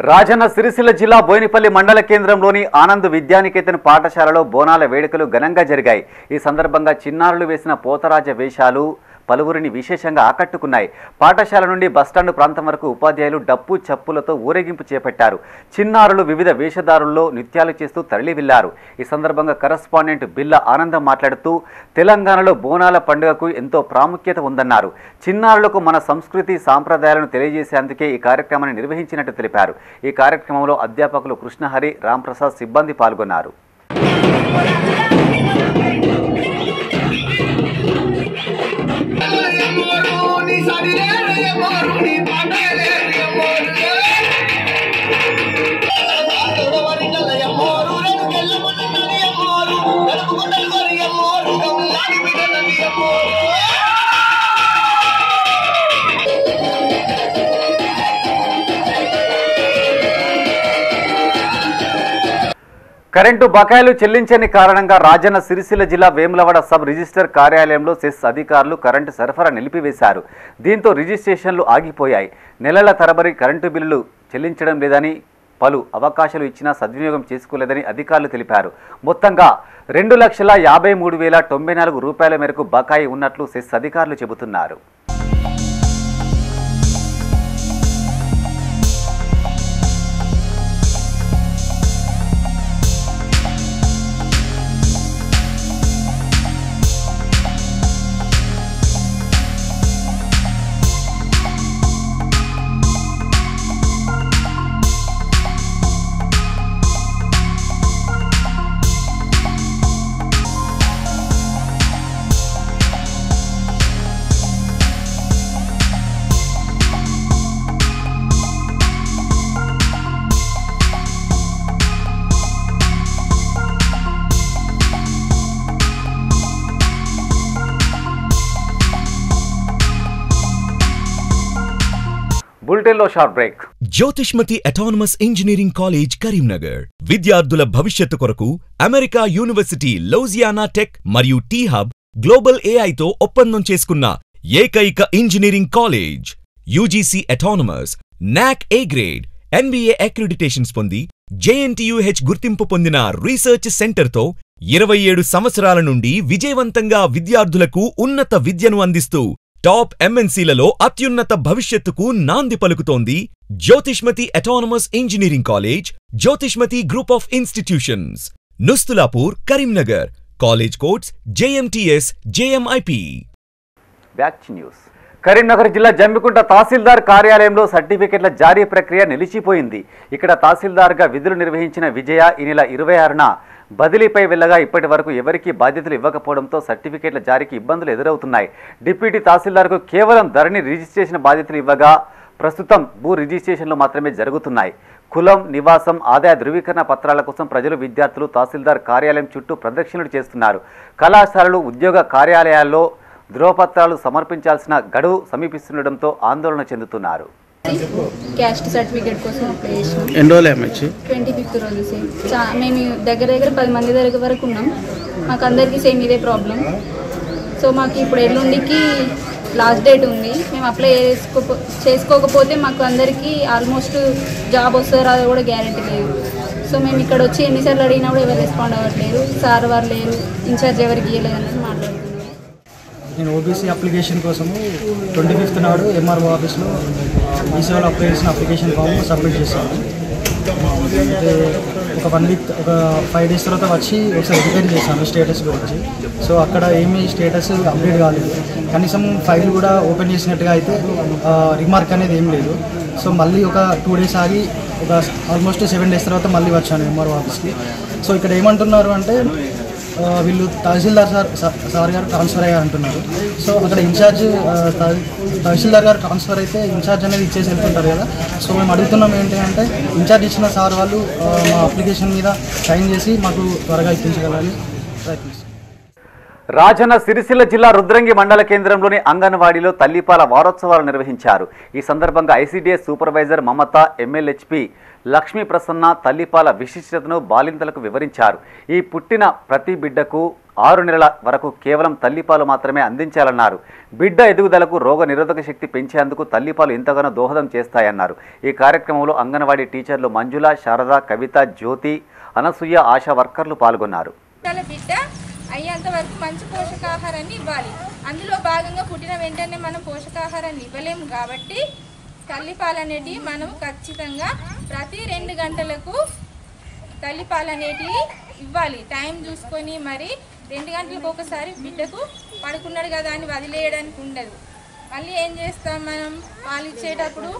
Speaker 3: రాజన్న సిరిసిల్ల జిల్లా బోయినపల్లి మండల కేంద్రంలోని ఆనంద్ విద్యానికేతన్ పాఠశాలలో బోనాల వేడుకలు ఘనంగా జరిగాయి. ఈ సందర్భంగా చిన్నారులు వేసిన పోతరాజ వేషాలు పలువురిని విశేషంగా ఆకట్టుకున్నాయి. పాఠశాల నుండి బస్టాండ్ ప్రాంతం వరకు ఉపాధ్యాయులు డప్పు చప్పులతో ఊరేగింపు చేపట్టారు. చిన్నారులు వివిధ వేషధారుల్లో నృత్యాలు చేస్తూ తరలి వెళ్లారు. ఈ సందర్భంగా కరస్పాండెంట్ బిల్ల ఆనందం మాట్లాడుతూ తెలంగాణలో బోనాల పండుగకు ఎంతో ప్రాముఖ్యత ఉందన్నారు. చిన్నారులకు మన సంస్కృతి సాంప్రదాయాలను తెలియజేసేందుకే ఈ కార్యక్రమాన్ని నిర్వహించినట్టు తెలిపారు. ఈ కార్యక్రమంలో అధ్యాపకులు కృష్ణహరి, రాంప్రసాద్, సిబ్బంది పాల్గొన్నారు. కరెంటు బకాయిలు చెల్లించని కారణంగా రాజన్న సిరిసిల్ల జిల్లా వేములవాడ సబ్ రిజిస్టర్ కార్యాలయంలో సెస్ అధికారులు కరెంటు సరఫరా నిలిపివేశారు. దీంతో రిజిస్ట్రేషన్లు ఆగిపోయాయి. నెలల తరబడి కరెంటు బిల్లులు చెల్లించడం లేదని, పలు అవకాశాలు ఇచ్చినా సద్వినియోగం చేసుకోలేదని అధికారులు తెలిపారు. మొత్తంగా 2,53,094 రూపాయల మేరకు బకాయి ఉన్నట్లు సెస్ అధికారులు చెబుతున్నారు. బులెటిన్లో short break.
Speaker 2: Jyothishmathi autonomous engineering college Karimnagar విద్యార్థుల భవిష్యత్తు కొరకు అమెరికా యూనివర్సిటీ లౌజియానా టెక్ మరియు టీ హబ్ గ్లోబల్ ఏఐతో ఒప్పందం చేసుకున్న ఏకైక ఇంజనీరింగ్ కాలేజ్. యూజీసీ అటానమస్, నాక్ ఏ గ్రేడ్, NBA అక్రిడిటేషన్స్ పొంది JNTUH గుర్తింపు పొందిన రీసెర్చ్ సెంటర్తో 27 సంవత్సరాల నుండి విజయవంతంగా విద్యార్థులకు ఉన్నత విద్యను అందిస్తూ టాప్ MNCలలో అత్యున్నత భవిష్యత్తుకు నాంది పలుకుతోంది Jyothishmathi autonomous engineering college, Jyothishmathi group of institutions, Nustulapur, Karimnagar. College codes JMTS, JMIP.
Speaker 3: Back news. Karimnagar జిల్లా జమ్మికుంట తహసీల్దార్ కార్యాలయంలో సర్టిఫికెట్ల జారీ ప్రక్రియ నిలిచిపోయింది. ఇక్కడ తహసీల్దార్గా విధులు నిర్వహించిన విజయ ఈ నెల 26న బదిలీపై వెళ్ళగా ఇప్పటి వరకు ఎవరికీ బాధ్యతలు ఇవ్వకపోవడంతో సర్టిఫికెట్ల జారీకి ఇబ్బందులు ఎదురవుతున్నాయి. డిప్యూటీ తహసీల్దార్కు కేవలం ధరణి రిజిస్ట్రేషన్ బాధ్యతలు ఇవ్వగా ప్రస్తుతం భూ రిజిస్ట్రేషన్లు మాత్రమే జరుగుతున్నాయి. కులం, నివాసం, ఆదాయ ధృవీకరణ పత్రాల కోసం ప్రజలు, విద్యార్థులు తహసీల్దార్ కార్యాలయం చుట్టూ ప్రదక్షిణలు చేస్తున్నారు. కళాశాలలు, ఉద్యోగ కార్యాలయాల్లో ధృవపత్రాలు సమర్పించాల్సిన గడువు సమీపిస్తుండటంతో ఆందోళన చెందుతున్నారు.
Speaker 16: క్యాస్ట్ సర్టిఫికేట్ కోసం అప్లై చేసినాం.
Speaker 17: ఎన్ని రోజులు ఏమొచ్చి
Speaker 16: 25th రోజు సేమ్. మేము దగ్గర 10 మంది దగ్గర వరకు ఉన్నాం. మాకు అందరికీ సేమ్ ఇదే ప్రాబ్లం. సో మాకు ఇప్పుడు ఎల్లుండికి లాస్ట్ డేట్ ఉంది. మేము అప్లై చేసుకోకపోతే మాకు అందరికీ ఆల్మోస్ట్ జాబ్ వస్తుందో రాదో కూడా గ్యారెంటీ లేదు. సో మేము ఇక్కడ వచ్చి ఎన్నిసార్లు అడిగినా కూడా ఎవరు రెస్పాండ్ అవ్వట్లేదు. సార్ వారు లేరు, ఇన్ఛార్జ్ ఎవరికి ఇవ్వలేదు అన్నది మాట్లాడుతున్నాను.
Speaker 17: నేను ఓబీసీ అప్లికేషన్ కోసము 25th నాడు MRO ఆఫీస్లో ఈసేవలో అప్లై చేసిన అప్లికేషన్ ఫామ్ సబ్మిట్ చేశాను. అంటే ఒక 1 వీక్, ఒక 5 days తర్వాత వచ్చి ఒకసారి ఎంక్వైరీ చేశాను స్టేటస్ గురించి. సో అక్కడ ఏమీ స్టేటస్ అప్డేట్ కాలేదు. కనీసం ఫైల్ కూడా ఓపెన్ చేసినట్టుగా అయితే రిమార్క్ అనేది ఏం లేదు. సో మళ్ళీ ఒక 2 days ఆగి ఒక ఆల్మోస్ట్ 7 days తర్వాత మళ్ళీ వచ్చాను MRO ఆఫీస్కి. సో ఇక్కడ ఏమంటున్నారు అంటే వీళ్ళు తహసీల్దార్ సార్ గారు ట్రాన్స్ఫర్ అయ్యారు అంటున్నారు. సో అక్కడ ఇన్ఛార్జ్ తహసీల్దార్ గారు ట్రాన్స్ఫర్ అయితే ఇన్ఛార్జ్ అనేది ఇచ్చేసి వెళ్తుంటారు కదా. సో మేము అడుగుతున్నాం ఏంటి అంటే ఇన్ఛార్జ్ ఇచ్చిన సార్ వాళ్ళు మా అప్లికేషన్ మీద సైన్ చేసి మాకు త్వరగా ఇప్పించగలని ప్రయత్నిస్తాం.
Speaker 3: రాజన్న సిరిసిల్ల జిల్లా రుద్రంగి మండల కేంద్రంలోని అంగన్వాడీలో తల్లిపాల వారోత్సవాలు నిర్వహించారు. ఈ సందర్భంగా ICDS సూపర్వైజర్ మమత, MLHP లక్ష్మీ ప్రసన్న తల్లిపాల విశిష్టతను బాలింతలకు వివరించారు. ఈ పుట్టిన ప్రతి బిడ్డకు 6 నెలల వరకు కేవలం తల్లిపాలు మాత్రమే అందించాలన్నారు. బిడ్డ ఎదుగుదలకు, రోగ నిరోధక శక్తి పెంచేందుకు తల్లిపాలు ఎంతగానో దోహదం చేస్తాయన్నారు. ఈ కార్యక్రమంలో అంగన్వాడీ టీచర్లు మంజుల, శారద, కవిత, జ్యోతి, అనసూయ, ఆశా వర్కర్లు పాల్గొన్నారు.
Speaker 18: అయ్యేంత వరకు మంచి పోషకాహారాన్ని ఇవ్వాలి. అందులో భాగంగా పుట్టిన వెంటనే మనం పోషకాహారాన్ని ఇవ్వలేము కాబట్టి తల్లిపాలు అనేటివి మనం ఖచ్చితంగా ప్రతి 2 గంటలకు తల్లిపాలు అనేటివి ఇవ్వాలి. టైం చూసుకొని మరి 2 గంటలకు ఒకసారి బిడ్డకు పడుకున్నాడు కదా అని వదిలేయడానికి ఉండదు. మళ్ళీ ఏం చేస్తాం, మనం పాలిచ్చేటప్పుడు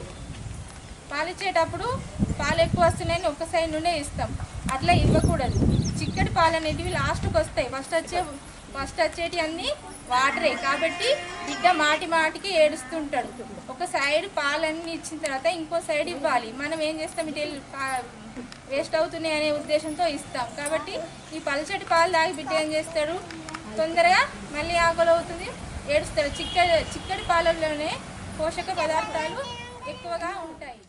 Speaker 18: పాలు ఎక్కువ వస్తున్నాయని ఒక సైడ్ నుండే ఇస్తాం. అట్లా ఇవ్వకూడదు. చిక్కటి పాలు అనేటివి లాస్ట్కి వస్తాయి. ఫస్ట్ వచ్చేటి అన్నీ వాటరే కాబట్టి బిడ్డ మాటికి ఏడుస్తుంటాడు. ఒక సైడ్ పాలన్నీ ఇచ్చిన తర్వాత ఇంకో సైడ్ ఇవ్వాలి. మనం ఏం చేస్తాం, ఇటు వేస్ట్ అవుతున్నాయి అనే ఉద్దేశంతో ఇస్తాం. కాబట్టి ఈ పల్చటి పాలు తాగి బిడ్డ ఏం చేస్తాడు, తొందరగా మళ్ళీ ఆకలి అవుతుంది, ఏడుస్తాడు. చిక్కటి పాలల్లోనే పోషక పదార్థాలు ఎక్కువగా ఉంటాయి.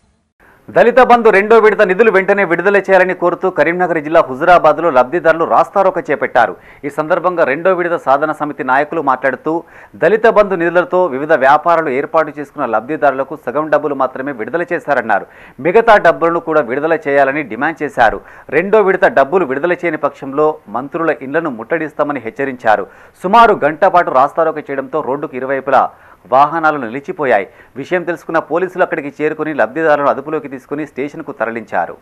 Speaker 3: దళిత బంధు రెండో విడత నిధులు వెంటనే విడుదల చేయాలని కోరుతూ కరీంనగర్ జిల్లా హుజురాబాద్లో లబ్ధిదారులు రాస్తారోక చేపట్టారు. ఈ సందర్భంగా రెండో విడత సాధన సమితి నాయకులు మాట్లాడుతూ దళిత బంధు నిధులతో వివిధ వ్యాపారాలు ఏర్పాటు చేసుకున్న లబ్ధిదారులకు సగం డబ్బులు మాత్రమే విడుదల చేశారన్నారు. మిగతా డబ్బులను కూడా విడుదల చేయాలని డిమాండ్ చేశారు. రెండో విడత డబ్బులు విడుదల చేయని పక్షంలో మంత్రుల ఇళ్లను ముట్టడిస్తామని హెచ్చరించారు. సుమారు గంట పాటు రాస్తారోక చేయడంతో రోడ్డుకు ఇరువైపులా వాహనాలు నిలిచిపోయాయి. విషయం తెలుసుకున్న పోలీసులు అక్కడికి చేరుకుని లబ్ధిదారులను అదుపులోకి తీసుకుని స్టేషన్కు తరలించారు.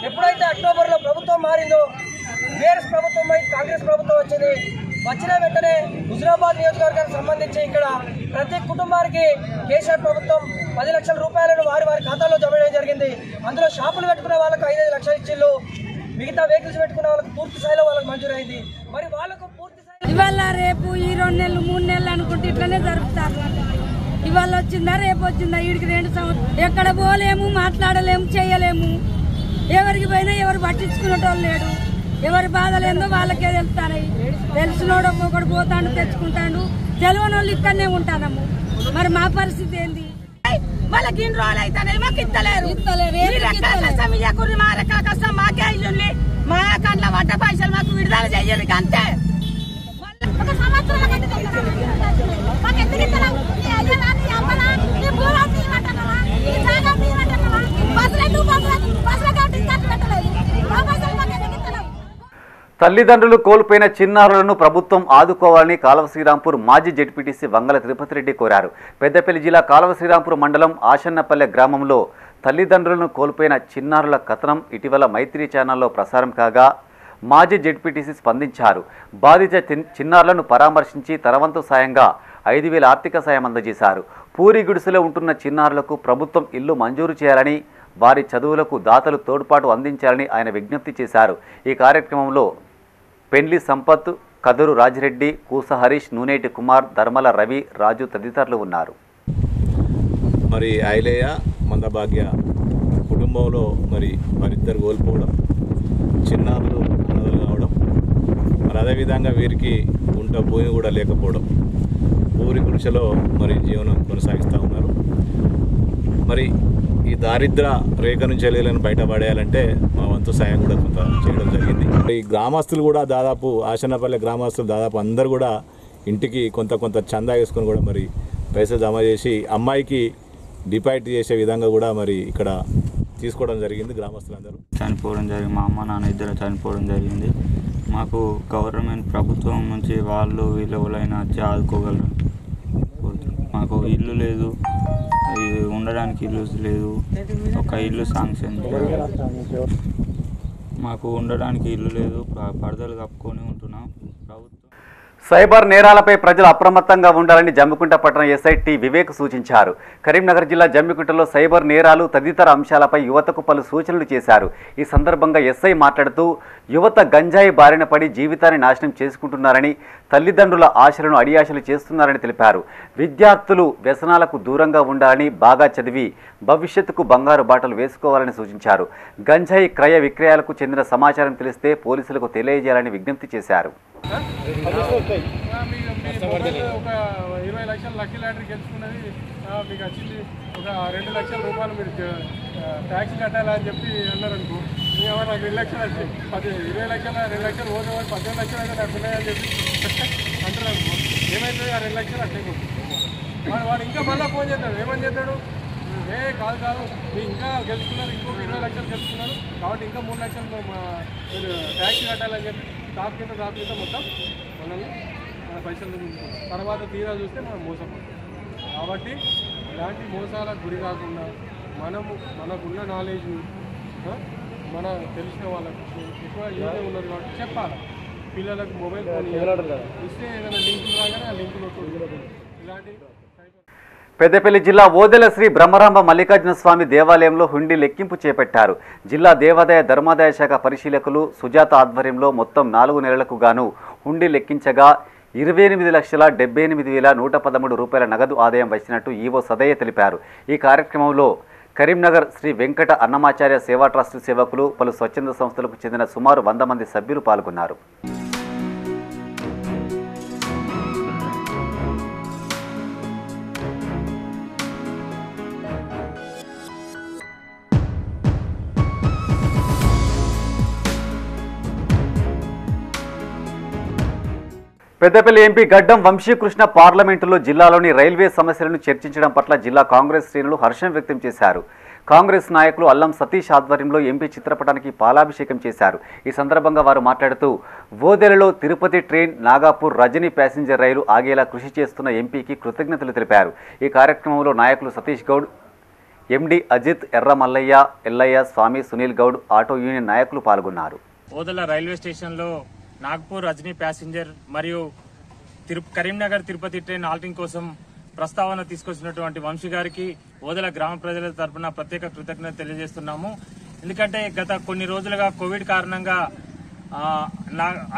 Speaker 19: ఎప్పుడైతే అక్టోబర్లో ప్రభుత్వం మారిందో బీఆర్ఎస్ ప్రభుత్వం కాంగ్రెస్ ప్రభుత్వం వచ్చింది. వచ్చిన వెంటనే హుజురాబాద్ నియోజకవర్గానికి సంబంధించి ఇక్కడ ప్రతి కుటుంబానికి కేసీఆర్ ప్రభుత్వం 10 లక్షల రూపాయలను వారి ఖాతాలో జమ చేయడం జరిగింది. అందులో షాపులు పెట్టుకునే వాళ్ళకు 5 లక్షలు ఇచ్చిళ్ళు, మిగతా వెహికల్స్ పెట్టుకునే వాళ్ళకి పూర్తి స్థాయిలో వాళ్ళకి మంజూరైంది. మరి వాళ్ళకు పూర్తి స్థాయిలో
Speaker 20: ఇవాళ రేపు ఈ 2 నెలలు 3 నెలలు అనుకుంటే ఇట్లనే జరుపుతారు. ఇవాళ వచ్చిందా రేపు వచ్చిందా వీడికి 2 సంవత్సరాలు ఎక్కడ పోలేము, మాట్లాడలేము, చేయలేము. ఎవరికి పోయినా ఎవరు పట్టించుకునేటోళ్ళు లేడు. ఎవరి బాధలేందో వాళ్ళకే తెలుస్తాయి. తెలిసినోడు ఒక్కొక్కడు పోతాడు తెచ్చుకుంటాడు, తెలియని వాళ్ళు ఇక్కడనే ఉంటాము. మరి మా పరిస్థితి ఏంది? వాళ్ళకి ఇన్ని రోజులు అయితే మాకు ఇస్తలేరు. మా రెక్కల కష్టం మాకే ఇల్లు, మా అకౌంట్లో వంట పైసలు మాకు విడుదల చెయ్యరు. అంతే ఒక సంవత్సరం
Speaker 3: తల్లిదండ్రులు కోల్పోయిన చిన్నారులను ప్రభుత్వం ఆదుకోవాలని కాలువ శ్రీరాంపూర్ మాజీ జెడ్పీటీసీ వంగల తిరుపతి రెడ్డి కోరారు. పెద్దపల్లి జిల్లా కాలువ శ్రీరాంపూర్ మండలం ఆశన్నపల్లె గ్రామంలో తల్లిదండ్రులను కోల్పోయిన చిన్నారుల కథనం ఇటీవల మైత్రి ఛానల్లో ప్రసారం కాగా మాజీ జెడ్పీటీసీ స్పందించారు. బాధిత చిన్నారులను పరామర్శించి తనవంతు సాయంగా 5,000 ఆర్థిక సాయం అందజేశారు. పూరి గుడిసెలో ఉంటున్న చిన్నారులకు ప్రభుత్వం ఇల్లు మంజూరు చేయాలని, వారి చదువులకు దాతలు తోడ్పాటు అందించాలని ఆయన విజ్ఞప్తి చేశారు. ఈ కార్యక్రమంలో పెండ్లి సంపత్, కదురు రాజిరెడ్డి, కూస హరీష్, నూనేటి కుమార్, ధర్మల రవి, రాజు తదితరులు ఉన్నారు.
Speaker 21: మరి ఐలేయ మందభాగ్య కుటుంబంలో మరి వారిద్దరు కోల్పోవడం, చిన్నారులు అనాథలు కావడం, మరి అదేవిధంగా వీరికి గుంట భూమి కూడా లేకపోవడం, ఊరి గుడిసెలో మరి జీవనం కొనసాగిస్తూ ఉన్నారు. మరి ఈ దారిద్ర రేఖ నుంచి వెళ్ళాలని బయటపడేయాలంటే మా వంతు సాయం కూడా కొంత చేయడం జరిగింది. ఈ గ్రామస్తులు కూడా దాదాపు ఆశన్నపల్లె గ్రామస్తులు దాదాపు అందరూ కూడా ఇంటికి కొంత చందా వేసుకొని కూడా మరి పైసలు జమ చేసి అమ్మాయికి డిపాజిట్ చేసే విధంగా కూడా మరి ఇక్కడ తీసుకోవడం జరిగింది. గ్రామస్తులందరూ
Speaker 22: చనిపోవడం జరిగింది. మా అమ్మ నాన్న ఇద్దరు చనిపోవడం జరిగింది. మాకు గవర్నమెంట్ ప్రభుత్వం నుంచి వాళ్ళు వీళ్ళు ఎవరైనా వచ్చి ఆదుకోగలరు. మాకు ఇల్లు లేదు, ఉండడానికి ఇల్లు లేదు. ఒక ఇల్లు శాంక్షన్ మాకు ఉండడానికి ఇల్లు లేదు, పరదలు కప్పుకొని ఉంటున్నాం. ప్రభుత్వం
Speaker 3: సైబర్ నేరాలపై ప్రజలు అప్రమత్తంగా ఉండాలని జమ్మికుంట పట్టణ ఎస్ఐ టి వివేక్ సూచించారు. కరీంనగర్ జిల్లా జమ్మికుంటలో సైబర్ నేరాలు తదితర అంశాలపై యువతకు పలు సూచనలు చేశారు. ఈ సందర్భంగా ఎస్ఐ మాట్లాడుతూ యువత గంజాయి బారిన పడి జీవితాన్ని నాశనం చేసుకుంటున్నారని, తల్లిదండ్రుల ఆశలను అడియాశలు చేస్తున్నారని తెలిపారు. విద్యార్థులు వ్యసనాలకు దూరంగా ఉండాలని, బాగా చదివి భవిష్యత్తుకు బంగారు బాటలు వేసుకోవాలని సూచించారు. గంజాయి క్రయ విక్రయాలకు చెందిన సమాచారం తెలిస్తే పోలీసులకు తెలియజేయాలని విజ్ఞప్తి చేశారు.
Speaker 23: ఒక 20 లక్షల లక్కీ లాటరీ గెలుచుకున్నది మీకు వచ్చింది, ఒక 2 లక్షల రూపాయలు మీరు ట్యాక్స్ కట్టాలని చెప్పి అన్నారనుకో, ఏమో నాకు 2 లక్షలు వచ్చాయి, 20 లక్షల 2 లక్షలు పోతే 18 లక్షలు అయితే నాకు ఉన్నాయని చెప్పి అంటారు అనుకో, ఏమైతుంది ఆ 2 లక్షలు అట్లే వాడు ఇంకా మళ్ళీ ఫోన్ చేస్తాడు. ఏమని చేస్తాడు, కాదు మీరు ఇంకా గెలుచుకున్నారు, ఇంకొక 20 లక్షలు గెలుచుకున్నారు కాబట్టి ఇంకా 3 లక్షలు మీరు ట్యాక్స్ కట్టాలని చెప్పి టాప్ కింద మొత్తం మనల్ని మన పైసలు తర్వాత తీరా చూస్తే మనం మోసపోతాం. కాబట్టి ఇలాంటి మోసాలకు గురి కాకుండా మనకున్న నాలెడ్జ్ని మన తెలిసిన వాళ్ళకు ఎక్కువ యూజ్ ఉన్నారు కాబట్టి చెప్పాలి. పిల్లలకు మొబైల్ ఫోన్ ఇస్తే ఏదైనా లింకులు రాగానే ఆ లింకులు ఇలాంటి.
Speaker 3: పెద్దపల్లి జిల్లా ఓదెల శ్రీ బ్రహ్మరాంబ మల్లికార్జున స్వామి దేవాలయంలో హుండీ లెక్కింపు చేపట్టారు. జిల్లా దేవాదాయ ధర్మాదాయ శాఖ పరిశీలకులు సుజాత ఆధ్వర్యంలో మొత్తం 4 నెలలకు గాను హుండీ లెక్కించగా 28,78,113 రూపాయల నగదు ఆదాయం వచ్చినట్టు ఈవో సదయ్య తెలిపారు. ఈ కార్యక్రమంలో కరీంనగర్ శ్రీ వెంకట అన్నమాచార్య సేవా ట్రస్ట్ సేవకులు, పలు స్వచ్ఛంద సంస్థలకు చెందిన సుమారు 100 మంది సభ్యులు పాల్గొన్నారు. పెద్దపల్లి ఎంపీ గడ్డం వంశీకృష్ణ పార్లమెంటులో జిల్లాలోని రైల్వే సమస్యలను చర్చించడం పట్ల జిల్లా కాంగ్రెస్ శ్రేణులు హర్షం వ్యక్తం చేశారు. కాంగ్రెస్ నాయకులు అల్లం సతీష్ ఆధ్వర్యంలో ఎంపీ చిత్రపటానికి పాలాభిషేకం చేశారు. ఈ సందర్భంగా వారు మాట్లాడుతూ ఓదెలలో తిరుపతి ట్రైన్, నాగాపూర్ రజనీ ప్యాసింజర్ రైలు ఆగేలా కృషి చేస్తున్న ఎంపీకి కృతజ్ఞతలు తెలిపారు. ఈ కార్యక్రమంలో నాయకులు సతీష్ గౌడ్, ఎండి అజిత్, ఎర్ర మల్లయ్య, ఎల్లయ్య, స్వామి, సునీల్ గౌడ్, ఆటో యూనియన్ నాయకులు పాల్గొన్నారు.
Speaker 4: ఓదెల రైల్వే స్టేషన్లో నాగపూర్ రజనీ ప్యాసింజర్ మరియు కరీంనగర్ తిరుపతి ట్రైన్ హాల్టింగ్ కోసం ప్రస్తావన తీసుకొచ్చినటువంటి వంశీ గారికి ఓదెల గ్రామ ప్రజల తరఫున ప్రత్యేక కృతజ్ఞత తెలియజేస్తున్నాము. ఎందుకంటే గత కొన్ని రోజులుగా కోవిడ్ కారణంగా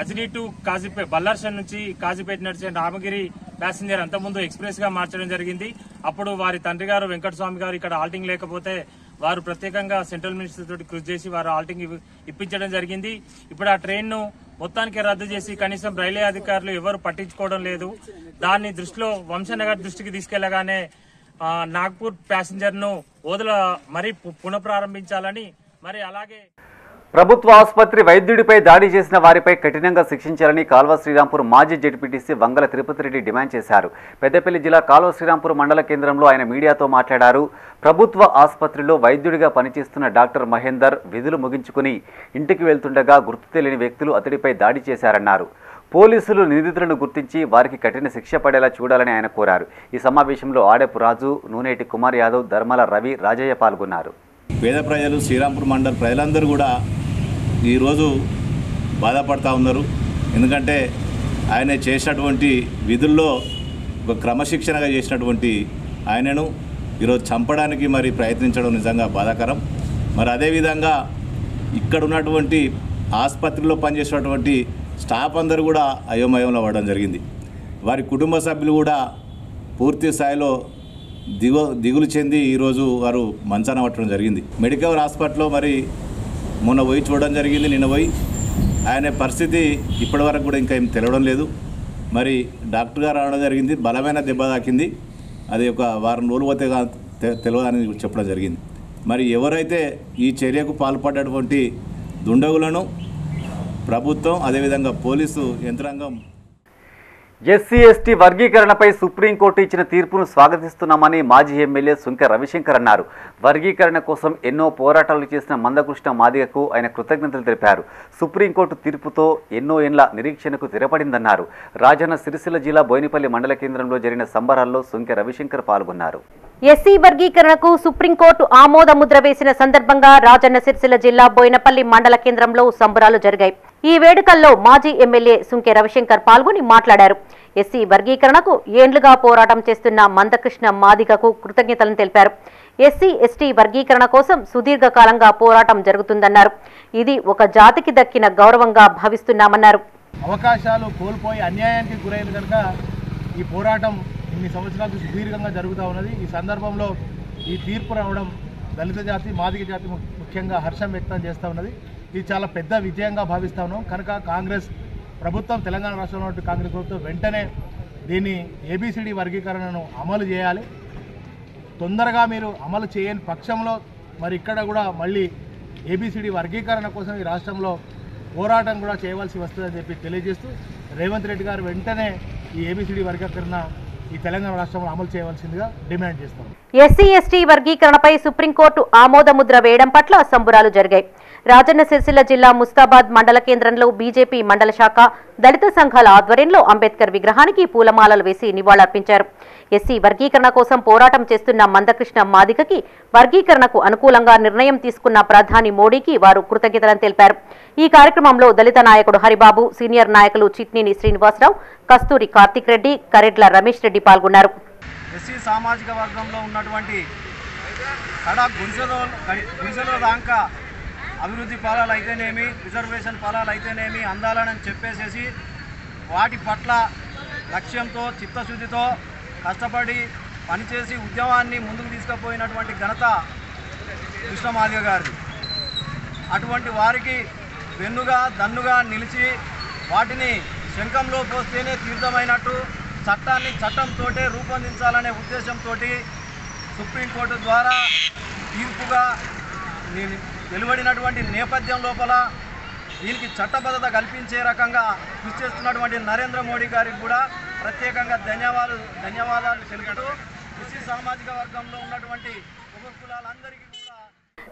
Speaker 4: అజ్నీ టు కాజీపేట, బల్లార్షన్ నుంచి కాజీపేట నడిచే రామగిరి ప్యాసింజర్ అంతకుముందు ఎక్స్ప్రెస్ గా మార్చడం జరిగింది. అప్పుడు వారి తండ్రి గారు వెంకటస్వామి గారు ఇక్కడ హాల్టింగ్ లేకపోతే వారు ప్రత్యేకంగా సెంట్రల్ మినిస్టర్ తోటి కృషి చేసి వారు హాల్టింగ్ ఇప్పించడం జరిగింది. ఇప్పుడు ఆ ట్రైన్ ను మొత్తానికి రద్దు చేసి కనీసం రైల్వే అధికారులు ఎవరు పట్టించుకోవడం లేదు. దాన్ని దృష్టిలో వంశనగర్ దృష్టికి తీసుకెళ్లగానే నాగ్పూర్ ప్యాసింజర్ ను ఓదెల మరీ పునఃప్రారంభించాలని, మరి అలాగే
Speaker 3: ప్రభుత్వ ఆసుపత్రి వైద్యుడిపై దాడి చేసిన వారిపై కఠినంగా శిక్షించాలని కాల్వ శ్రీరాంపూర్ మాజీ జెడ్పీటీసీ వంగల తిరుపతి రెడ్డి డిమాండ్ చేశారు. పెద్దపల్లి జిల్లా కాల్వ శ్రీరాంపూర్ మండల కేంద్రంలో ఆయన మీడియాతో మాట్లాడారు. ప్రభుత్వ ఆసుపత్రిలో వైద్యుడిగా పనిచేస్తున్న డాక్టర్ మహేందర్ విధులు ముగించుకుని ఇంటికి వెళ్తుండగా గుర్తు తెలియని వ్యక్తులు అతడిపై దాడి చేశారన్నారు. పోలీసులు నిందితులను గుర్తించి వారికి కఠిన శిక్ష పడేలా చూడాలని ఆయన కోరారు. ఈ సమావేశంలో ఆడెపు రాజు, నూనేటి కుమార్ యాదవ్, ధర్మల రవి, రాజయ్య పాల్గొన్నారు.
Speaker 21: పేద ప్రజలు, శ్రీరాంపూర్ మండల ప్రజలందరూ కూడా ఈరోజు బాధపడతా ఉన్నారు. ఎందుకంటే ఆయన చేసినటువంటి విధుల్లో ఒక క్రమశిక్షణగా చేసినటువంటి ఆయనను ఈరోజు చంపడానికి మరి ప్రయత్నించడం నిజంగా బాధాకరం. మరి అదేవిధంగా ఇక్కడ ఉన్నటువంటి ఆసుపత్రిలో పనిచేసినటువంటి స్టాఫ్ అందరూ కూడా అయోమయంలో పడడం జరిగింది. వారి కుటుంబ సభ్యులు కూడా పూర్తి స్థాయిలో దిగులు చెంది ఈరోజు వారు మంచాన పట్టడం జరిగింది. మెడికల్ హాస్పిటల్లో మరి మొన్న పోయి చూడడం జరిగింది. నిన్న పోయి ఆయన పరిస్థితి ఇప్పటి వరకు కూడా ఇంకా ఏం తెలియడం లేదు. మరి డాక్టర్ గారు రావడం జరిగింది, బలమైన దెబ్బ తాకింది, అది ఒక వారం రోజులు పోతే తెలియదని చెప్పడం జరిగింది. మరి ఎవరైతే ఈ చర్యకు పాల్పడ్డటువంటి దుండగులను ప్రభుత్వం, అదేవిధంగా పోలీసు యంత్రాంగం
Speaker 3: ఎస్సీ ఎస్టీ వర్గీకరణపై సుప్రీంకోర్టు ఇచ్చిన తీర్పును స్వాగతిస్తున్నామని మాజీ ఎమ్మెల్యే సుంకె రవిశంకర్ అన్నారు. వర్గీకరణ కోసం ఎన్నో పోరాటాలు చేసిన మందకృష్ణ మాదిగకు ఆయన కృతజ్ఞతలు తెలిపారు. సుప్రీంకోర్టు తీర్పుతో ఎన్నో ఏళ్ల నిరీక్షణకు తెరపడిందన్నారు. రాజన్న సిరిసిల్ల జిల్లా బోయినపల్లి మండల కేంద్రంలో జరిగిన సంబరాల్లో సుంకె రవిశంకర్ పాల్గొన్నారు.
Speaker 1: ఎస్సీ వర్గీకరణకు సుప్రీంకోర్టు ఆమోద ముద్ర వేసిన సందర్భంగా రాజన్న సిరిసిల్ల జిల్లా బోయినపల్లి మండల కేంద్రంలో సంబరాలు జరిగాయి. ఈ వేడుకల్లో మాజీ ఎమ్మెల్యే సుంకె రవిశంకర్ పాల్గొని మాట్లాడారు. ఎస్సీ వర్గీకరణకు ఏండ్లుగా పోరాటం చేస్తున్న మందకృష్ణ మాదిగకు కృతజ్ఞతలను తెలిపారు. ఎస్సీ ఎస్టీ వర్గీకరణ కోసం సుదీర్ఘకాలంగా పోరాటం జరుగుతుందన్నారు. ఇది ఒక జాతికి దక్కిన గౌరవంగా భావిస్తున్నామన్నారు.
Speaker 5: అవకాశాలు కోల్పోయి అన్యాయానికి గురైన కనుక ఈ పోరాటం ఇన్ని సంవత్సరాలకు సుదీర్ఘంగా జరుగుతూ ఉన్నది. ఈ సందర్భంలో ఈ తీర్పు రావడం దళిత జాతి, మాదిగ జాతి ముఖ్యంగా హర్షం వ్యక్తం చేస్తూ ఉన్నది. ఇది చాలా పెద్ద విజయంగా భావిస్తూ ఉన్నాం. కనుక కాంగ్రెస్ ప్రభుత్వం, తెలంగాణ రాష్ట్రంలో కాంగ్రెస్ ప్రభుత్వం వెంటనే దీన్ని ఏబిసిడి వర్గీకరణను అమలు చేయాలి. తొందరగా మీరు అమలు చేయని పక్షంలో మరి ఇక్కడ కూడా మళ్ళీ ఏబిసిడి వర్గీకరణ కోసం ఈ రాష్ట్రంలో పోరాటం కూడా చేయవలసి వస్తుందని చెప్పి తెలియజేస్తూ రేవంత్ రెడ్డి గారు వెంటనే ఈ ఏబిసిడి వర్గీకరణ ఈ తెలంగాణ రాష్ట్రంలో అమలు చేయవలసిందిగా డిమాండ్ చేస్తాం.
Speaker 1: ఎస్సీ ఎస్టీ వర్గీకరణపై సుప్రీంకోర్టు ఆమోద ముద్ర వేయడం పట్ల సంబరాలు జరిగాయి. రాజన్న సిరిసిల్ల జిల్లా ముస్తాబాద్ మండల కేంద్రంలో బీజేపీ మండల శాఖ, దళిత సంఘాల ఆధ్వర్యంలో అంబేద్కర్ విగ్రహానికి పూలమాలలు వేసి నివాళులర్పించారు. ఎస్సీ వర్గీకరణ కోసం పోరాటం చేస్తున్న మందకృష్ణ మాదిగకి వర్గీకరణకు అనుకూలంగా నిర్ణయం తీసుకున్న ప్రధాని మోడీకి వారు కృతజ్ఞతలను తెలిపారు. ఈ కార్యక్రమంలో దళిత నాయకుడు హరిబాబు, సీనియర్ నాయకులు చిట్నేని శ్రీనివాసరావు, కస్తూరి కార్తిక్ రెడ్డి, కరెడ్ల రమేష్ రెడ్డి పాల్గొన్నారు.
Speaker 5: ఎస్సీ సామాజిక వర్గంలో ఉన్నటువంటి గుడిసెలో దాకా అభివృద్ధి ఫలాలు అయితేనేమి, రిజర్వేషన్ ఫలాలు అయితేనేమి అందాలని చెప్పేసేసి వాటి పట్ల లక్ష్యంతో, చిత్తశుద్ధితో కష్టపడి పనిచేసి ఉద్యమాన్ని ముందుకు తీసుకుపోయినటువంటి ఘనత కృష్ణమాదిగ గారిది. అటువంటి వారికి వెన్నుగా దన్నుగా నిలిచి వాటిని శంఖంలో పోస్తేనే తీర్థమైనట్టు చట్టాన్ని చట్టంతోటే రూపొందించాలనే ఉద్దేశంతో సుప్రీంకోర్టు ద్వారా తీర్పుగా వెలువడినటువంటి నేపథ్యం లోపల
Speaker 6: వీళ్ళకి చట్టబద్ధత కల్పించే రకంగా కృషి చేస్తున్నటువంటి నరేంద్ర మోడీ గారికి కూడా ప్రత్యేకంగా ధన్యవాదాలు తెలుపుతూ ఎస్సీ సామాజిక వర్గంలో ఉన్నటువంటి ఉపకులాలందరికీ కూడా.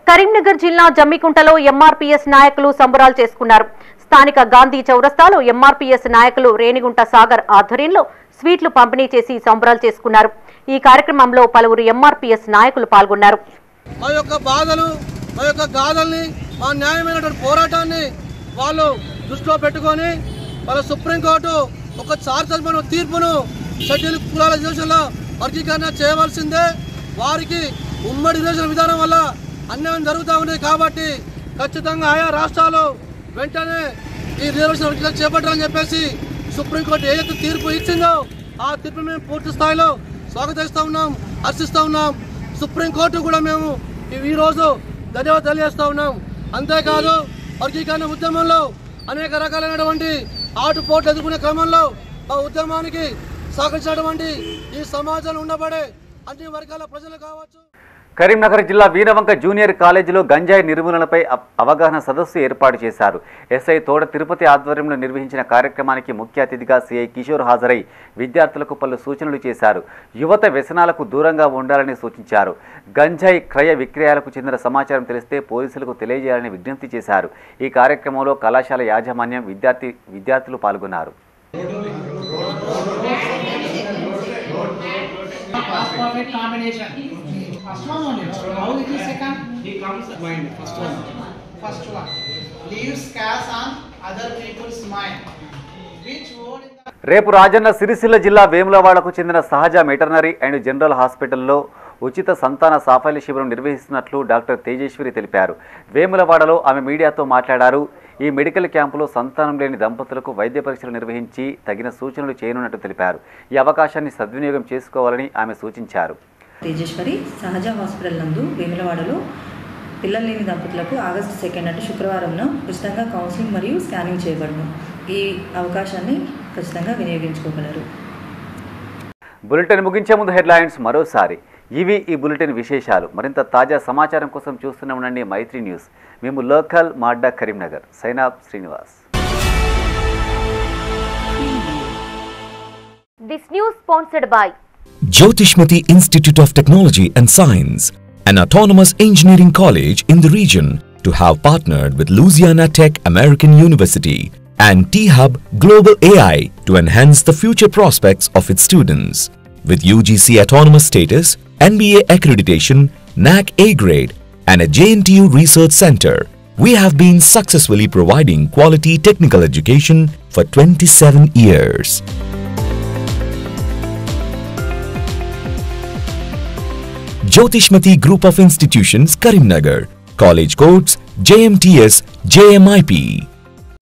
Speaker 1: కరీంనగర్ జిల్లా జమ్మికుంటలో ఎంఆర్పీఎస్ నాయకులు సంబరాలు చేసుకున్నారు. స్థానిక గాంధీ చౌరస్తాలో ఎంఆర్పీఎస్ నాయకులు రేణిగుంట సాగర్ ఆధ్వర్యంలో స్వీట్లు పంపిణీ చేసి సంబరాలు చేసుకున్నారు. ఈ కార్యక్రమంలో పలువురు ఎంఆర్పీఎస్ నాయకులు పాల్గొన్నారు.
Speaker 7: మా యొక్క బాధలు, మా యొక్క గాథల్ని, మా న్యాయమైనటువంటి పోరాటాన్ని వాళ్ళు దృష్టిలో పెట్టుకొని వాళ్ళ సుప్రీంకోర్టు ఒక చారిత్రాత్మక తీర్పును షెడ్యూల్ కులాల రిజర్వేషన్లో వర్గీకరణ చేయవలసిందే. వారికి ఉమ్మడి రిజర్వేషన్ విధానం వల్ల అన్యాయం జరుగుతూ ఉంది కాబట్టి ఖచ్చితంగా ఆయా రాష్ట్రాలు వెంటనే ఈ రిజర్వేషన్ వర్గీకరణ చేపట్టాలని చెప్పేసి సుప్రీంకోర్టు ఏదైతే తీర్పు ఇచ్చిందో ఆ తీర్పు మేము పూర్తి స్థాయిలో స్వాగతిస్తూ ఉన్నాం, హర్షిస్తూ ఉన్నాం. సుప్రీంకోర్టు కూడా మేము ఈరోజు ధన్యవాదాలు తెలియజేస్తూ ఉన్నాం. అంతేకాదు వర్గీకరణ ఉద్యమంలో అనేక రకాలైనటువంటి ఆటుపోట్లు ఎదుర్కొనే క్రమంలో ఆ ఉద్యమానికి సహకరించినటువంటి ఈ సమాజంలో ఉండబడే అన్ని వర్గాల ప్రజలు కావచ్చు.
Speaker 3: కరీంనగర్ జిల్లా వీరవంక జూనియర్ కాలేజీలో గంజాయి నిర్మూలనపై అవగాహన సదస్సు ఏర్పాటు చేశారు. ఎస్ఐ తోట తిరుపతి ఆధ్వర్యంలో నిర్వహించిన కార్యక్రమానికి ముఖ్య అతిథిగా సిఐ కిషోర్ హాజరై విద్యార్థులకు పలు సూచనలు చేశారు. యువత వ్యసనాలకు దూరంగా ఉండాలని సూచించారు. గంజాయి క్రయ విక్రయాలకు చెందిన సమాచారం తెలిస్తే పోలీసులకు తెలియజేయాలని విజ్ఞప్తి చేశారు. ఈ కార్యక్రమంలో కళాశాల యాజమాన్యం, విద్యార్థులు పాల్గొన్నారు.
Speaker 8: First one only. How it is second? He comes mind. First one. First one. Leaves scars on other people's mind. Which word in the...
Speaker 3: రేపు రాజన్న సిరిసిల్ల జిల్లా వేములవాడకు చెందిన సహజ వెటర్నరీ అండ్ జనరల్ హాస్పిటల్లో ఉచిత సంతాన సాఫల్య శిబిరం నిర్వహిస్తున్నట్లు డాక్టర్ తేజేశ్వరి తెలిపారు. వేములవాడలో ఆమె మీడియాతో మాట్లాడారు. ఈ మెడికల్ క్యాంపులో సంతానం లేని దంపతులకు వైద్య పరీక్షలు నిర్వహించి తగిన సూచనలు చేయనున్నట్టు తెలిపారు. ఈ అవకాశాన్ని సద్వినియోగం చేసుకోవాలని ఆమె సూచించారు.
Speaker 24: తేజేశ్వరి సహజ హాస్పిటల్ నందు వేములవాడలో పిల్లలు లేని దంపతులకు ఆగస్టు 2 అంటే శుక్రవారంలో ఉచితంగా కౌన్సిలింగ్ మరియు స్కానింగ్ చేయబడును. ఈ అవకాశాన్ని ఖచ్చితంగా వినియోగించుకోగలరు.
Speaker 3: బులెటిన్ ముగించే ముందు హెడ్లైన్స్ మరోసారి. ఇవి ఈ బులెటిన్ విశేషాలు. మరింత తాజా సమాచారం కోసం చూస్తూనే ఉండండి మైత్రి న్యూస్. మేము లోకల్ మాడ్డా Karimnagar. Zainab Srinivas.
Speaker 1: This news sponsored by
Speaker 2: Jyotishmati Institute of Technology and Science, an autonomous engineering college in the region, to have partnered with Louisiana Tech American University and T-Hub Global AI to enhance the future prospects of its students. With UGC autonomous status, NBA accreditation, NAC A grade, and a JNTU research center, we have been successfully providing quality technical education for 27 years. Jyotishmati Group of Institutions, Karimnagar. College codes JMTS, JMIP.